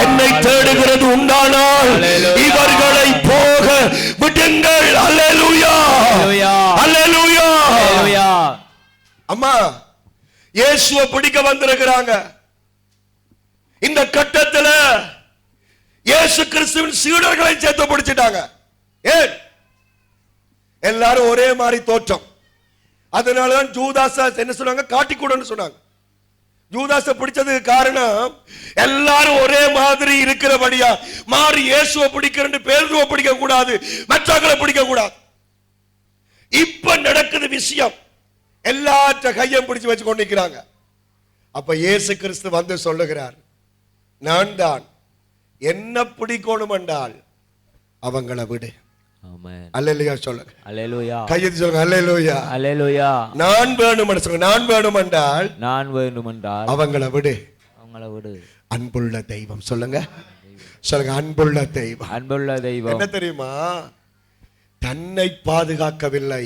என்னை தேடுகிறது உண்டானால் இவர்களை போக விடுங்கள். அல்லேலூயா, அல்லேலூயா. அம்மா இயேசுவை பிடிக்க வந்திருக்கிறாங்க. இந்த கட்டத்தில் இயேசு கிறிஸ்துவின் சீடர்களை சேர்த்து பிடிச்சிட்டாங்க. ஏன்? எல்லாரும் ஒரே மாதிரி தோற்றம். அதனாலதான் ஜூதாச என்ன சொன்னாங்க, காட்டிக்கூடன்னு சொன்னாங்க. ஜூதாச பிடிச்சதுக்கு காரணம் எல்லாரும் ஒரே மாதிரி இருக்கிறபடியா மாறி இயேசுவை பிடிக்கிறேன்னு பேதுருவை பிடிக்க கூடாது, மற்றவர்களை பிடிக்க கூடாது. இப்ப நடக்குது விஷயம், எல்லாற்ற கையும் பிடிச்சு வச்சு கொண்டிருக்கிறாங்க. அப்ப இயேசு கிறிஸ்து வந்து சொல்லுகிறார், நான் தான், என்ன பிடிக்கணும் என்றால் அவங்கள விடு. அல்லேலூயா சொல்லுங்க. அல்லேலூயா. கையெழுதி சொல்லுங்க. அல்லேலூயா, அல்லேலூயா. நான் வேணும் சொல்லுங்க. நான் வேணும் என்றால், நான் வேணும் என்றால் அவங்கள விடு, அவங்கள விடு. அன்புள்ள தெய்வம் சொல்லுங்க, சொல்லுங்க. அன்புள்ள தெய்வம், அன்புள்ள தெய்வம். என்ன தெரியுமா? தன்னை பாதுகாக்கவில்லை,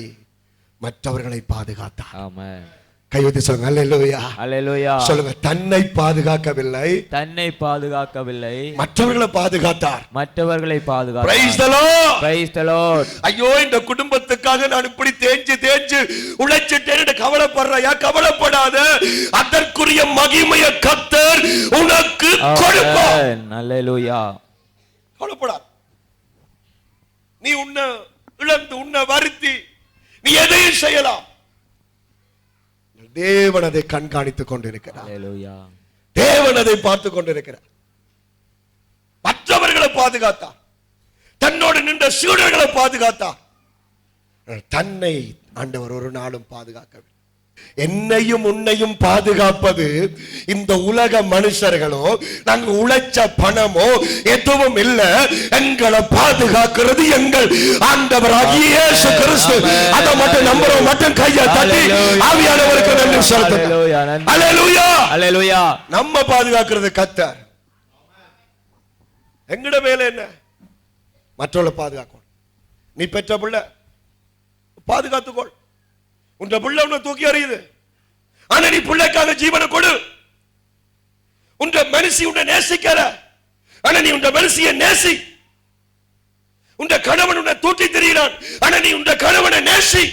மற்றவர்களை பாதுகாத்தார். ஆமென். கையெழுதி சொல்லுங்க. அல்லேலூயா, அல்லேலூயா. சொல்லுங்க. தன்னை பாதுகாக்கவில்லை, தன்னை பாதுகாக்கவில்லை, மற்றவர்களை பாதுகாத்தார், மற்றவர்களை பாதுகாத்தார். Praise the Lord, praise the Lord. ஐயோ, இந்த குடும்பத்துக்காக நான் இப்படி தேஞ்சு உழைச்சிட்டேன்னு கவலைப்படுறாயா? கவலைப்படாத, அதற்குரிய மகிமையை கர்த்தர் உனக்கு கொடுப்பார். அல்லேலூயா. கவலைப்படாத. நீ உன்னை இழந்து, உன்னை வருத்தி நீ எதையும் செய்யலாம். தேவன் அதை கண்காணித்துக் கொண்டிருக்கிறார். தேவன் அதை பார்த்துக் கொண்டிருக்கிறார். மற்றவர்களை பாதுகாத்தார், தன்னோடு நின்ற சீடர்களை பாதுகாத்தார். தன்னை ஆண்டவர் ஒரு நாளும் பாதுகாக்கவில்லை. என்னையும் உன்னையும் பாதுகாப்பது இந்த உலக மனுஷர்களோ நாங்க உழைச்ச பணமோ எதுவும் இல்ல. எங்களை பாதுகாக்கிறது எங்கள் ஆண்டவராகிய இயேசு கிறிஸ்து. அதை மட்டும் நம்புறோம். மட்டும் கையை தட்டி ஆவியானவருக்கு நன்றி செலுத்துங்க. அல்லேலூயா, அல்லேலூயா. நம்ம பாதுகாக்கிறது கர்த்தர். எங்கட வேலை என்ன? மற்றவர்களை பாதுகாக்கணும். நீ பெற்ற பிள்ளை பாதுகாத்துக்கொள். உன் பிள்ளை உன்னை தூக்கி அறியுது, ஆனா நீ பிள்ளைக்காக ஜீவனை கொடு. உன் மனுஷி உன்னை நேசிக்கிற, ஆனா நீ உன் மனுஷியை நேசி. உன் கணவன் உன்னை தூக்கி திரிகிறான், ஆனா நீ உன் கணவனை நேசி.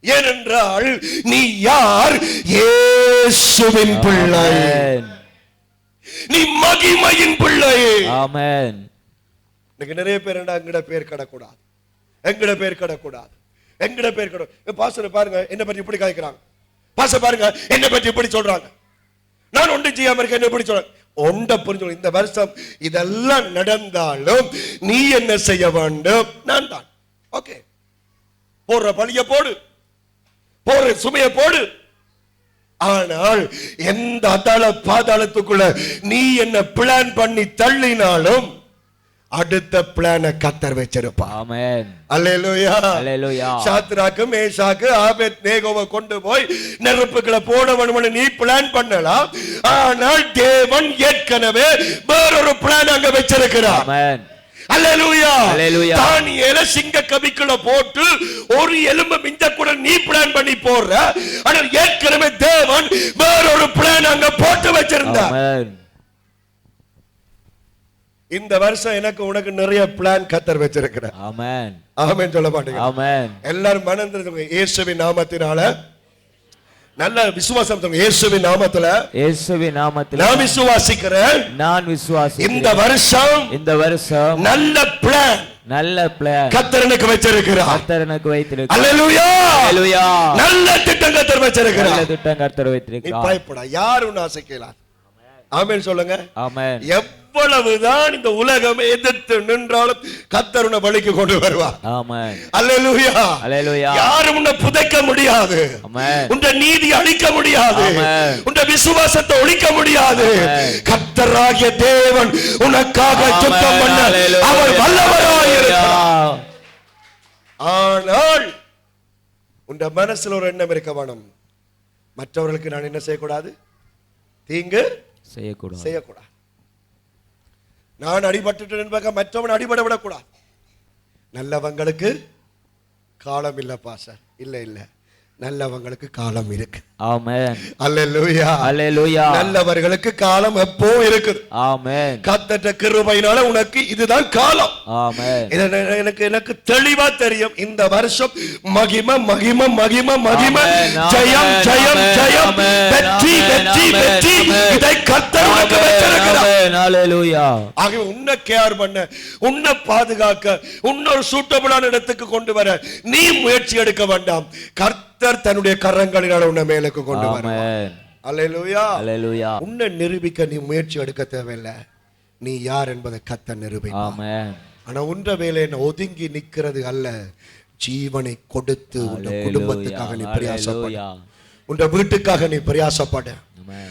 ஏனென்றால் நீ யார்? இயேசுவின் பிள்ளை, நீ மகிமையின் பிள்ளை. ஆமென். இன்னைக்கு நிறைய பேர் எங்கட பேர் கடக்கூடாது, எங்கட பேர் கடக்கூடாது, எங்கட பேர் கடை. பாஸ்டர் பாருங்க என்ன பத்தி இப்படி காய்க்கிறாங்க, பாஸ்டர் பாருங்க என்ன பத்தி இப்படி சொல்றாங்க, நான் ஒன்று செய்யாம இருக்க என்ன இப்படி சொல்றேன். ஒன்றை புரிஞ்சு, இந்த வருஷம் இதெல்லாம் நடந்தாலும் நீ என்ன செய்ய வேண்டும்? நான் தான். ஓகே, போடுற பழிய போடு, போடுற சுமைய போடு. ஆனால் எந்த அதாள பாதாளத்துக்குள்ள நீ என்ன பிளான் பண்ணி தள்ளினாலும் அடுத்த பிளான கர்த்தர் வச்சிருப்பார். ஆமென். அல்லேலூயா, அல்லேலூயா. சாத்ராக்கு, மேஷாக்கு, ஆபேத்நேகோவை கொண்டு போய் நெருப்புக்குள்ள போடணும்னு நீ பிளான் பண்ணலாம். ஆனால் தேவன் ஏற்கனவே வேறொரு பிளான் அங்க வச்சிருக்கிறார். ஆமென். அல்லேலூயா, அல்லேலூயா. தானியேல சிங்க கபிக்குள்ள போட்டு ஒரு எலும்பு மிஞ்ச கூட நீ பிளான் பண்ணி போடுற, ஆனால் ஏற்கனவே தேவன் வேறொரு பிளான் அங்க போட்டு வச்சிருந்தார். ஆமென். இந்த வருஷம் எனக்கு உனக்கு நிறைய பிளான் கர்த்தர் வச்சிருக்கிறார். ஆமென். ஆமென் சொல்ல மாட்டீங்க? ஆமென். எல்லாரும் மனம் திறந்து இயேசுவின் நாமத்தினால நல்ல விசுவாசம் சொல்லுங்க. இயேசுவின் நாமத்தில, இயேசுவின் நாமத்தில நான் விசுவாசிக்கிறேன், நான் விசுவாசிக்கிறேன். இந்த வருஷம் நல்ல பிளான், நல்ல பிளான் கர்த்தர் எனக்கு வச்சிருக்கிறார். கர்த்தர் எனக்கு வைத்திருக்கிறார். அல்லேலூயா, அல்லேலூயா. நல்ல திட்டம் கர்த்தர் வச்சிருக்கிறார். நல்ல திட்டம் கர்த்தர் வைத்திருக்கிறார். நீ பயப்பட, யாரும் உன்னை அசைக்கலாம். ஆமென் சொல்லுங்க. ஆமென். எவ்வளவுதான் இந்த உலகம் எதிர்த்து நின்றாலும் கர்த்தர் உன்னை வழிக்கு கொண்டு வருவார். ஆமென். அல்லேலூயா, அல்லேலூயா. யாரும் உன்னை புதைக்க முடியாது. ஆமென். உன்னை நீதி அழிக்க முடியாது. ஆமென். உன்னை விசுவாசத்தை ஒழிக்க முடியாது. கர்த்தராகிய தேவன் உனக்காக யுத்தம் பண்ண அவர் வல்லவராய் இருக்கிறார். ஆனால் உன்னை மனசுல ஒரு எண்ணம் இருக்க வேணும், மற்றவர்களுக்கு நான் என்ன செய்யக்கூடாது? தீங்கு செய்யக்கூடாது. நான் அடிபட்டு மற்றவன் அடிபட விடக்கூடாது. நல்லவங்களுக்கு காலம் இல்ல பாச, இல்ல இல்ல. நல்லவங்களுக்கு காலம் இருக்கு. ஆமென். அல்லேலூயா. அல்லேலூயா. நல்லவர்களுக்கு காலம் எப்போ இருக்குது. ஆமென். கர்த்தருடைய கிருபையினால உனக்கு இதுதான் காலம். ஆமென். எனக்கு தெளிவா தெரியும் இந்த வருஷம் மகிமை மகிமை மகிமை மகிமை, ஜெயம் ஜெயம் ஜெயம், வெற்றி வெற்றி வெற்றி, இதை கர்த்தர் உனக்கு வைத்திருக்கிறார். அல்லேலூயா. ஆகவே உன்னை கேர் பண்ண, உன்னை பாதுகாக்க, உன்னொரு சூட்டபிளான இடத்துக்கு கொண்டு வர நீ முயற்சி எடுக்க வேண்டாம். கர்த்தர் தன்னுடைய கரங்களினால் உன்னை மேலுக்கு கொண்டு வருவார். அல்லேலூயா. அல்லேலூயா. உன்னை நிரூபிக்க நீ முயற்சி எடுக்க தேவையில்லை. நீ யார் என்பதை கர்த்தர் நிரூபிப்பார். ஆமென். ஆனா உன்ற வேலை என்ன ஒதுங்கி நிக்கிறது அல்ல. ஜீவனை கொடுத்து உன் குடும்பத்துக்காக நீ பிரயாசப்படு, உன் வீட்டுக்காக நீ பிரயாசப்படு,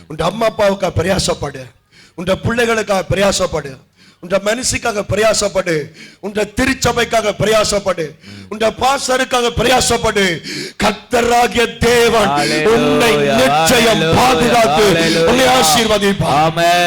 உன் அம்மா அப்பாவுக்காக பிரயாசப்படு, உன் பிள்ளைகளுக்காக பிரயாசப்படு, உன் மனுஷிக்காக பிரயாசப்படு, உன் திருச்சபைக்காக பிரயாசப்படு, உன் பாஸ்டருக்காக பிரயாசப்படு. கர்த்தராகிய தேவன் உன்னை நிச்சயம் பாதுகாத்து உன்னை ஆசீர்வதிப்பார். ஆமென்.